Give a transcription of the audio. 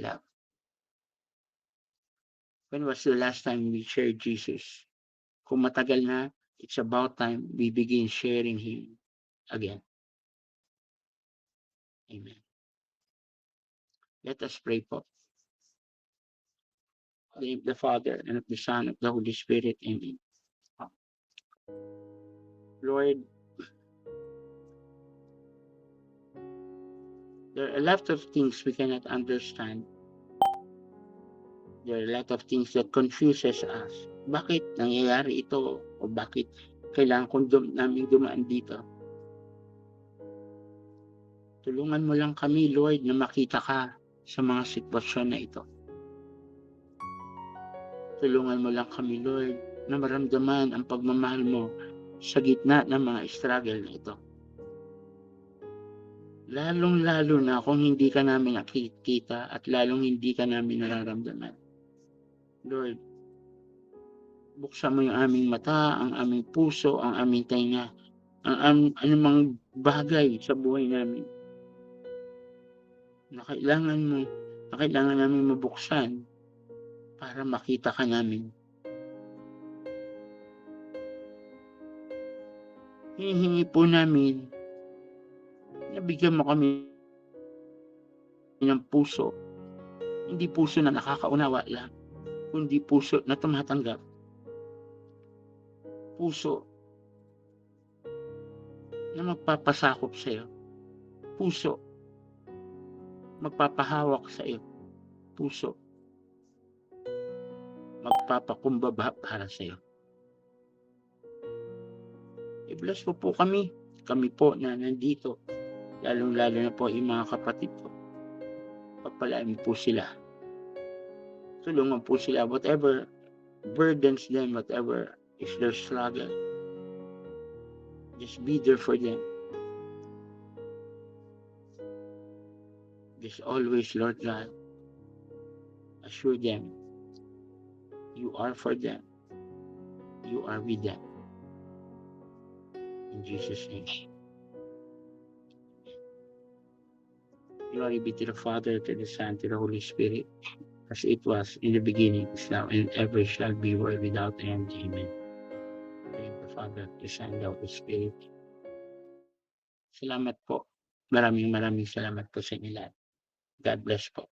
love. When was the last time we shared Jesus? Kung matagal na, it's about time we begin sharing Him again. Amen. Let us pray po. In the name of the Father, and of the Son, and of the Holy Spirit. Amen. Lord, there are a lot of things we cannot understand. There are a lot of things that confuses us. Bakit nangyayari ito? O bakit kailangan kong namin dumaan dito? Tulungan mo lang kami, Lord, na makita ka sa mga sitwasyon na ito. Tulungan mo lang kami, Lord, na maramdaman ang pagmamahal mo sa gitna ng mga struggle na ito. Lalong-lalo na kung hindi ka namin nakikita at lalong hindi ka namin nararamdaman. Lord, buksan mo yung aming mata, ang aming puso, ang aming tainga, ang anumang bagay sa buhay namin na kailangan namin mabuksan para makita ka namin. Hinihingi po namin na bigyan mo kami ng puso, hindi puso na nakakaunawa lang, kundi puso na tumatanggap. Puso na magpapasakop sa iyo. Puso magpapahawak sa iyo. Puso magpapakumbaba para sa iyo. I-bless po kami po na nandito, lalong-lalo na po yung mga kapatid ko. Pagpalain po sila. Tulungan po sila, whatever burdens them, whatever is their struggle. Just be there for them. Just always, Lord God, assure them you are for them. You are with them. In Jesus' name. Glory be to the Father, to the Son, to the Holy Spirit, as it was in the beginning, is now, and ever shall be, world without end. Amen. Thank the Father, the Son, the Holy Spirit. Salamat po. Maraming salamat po sa inyo lahat. God bless po.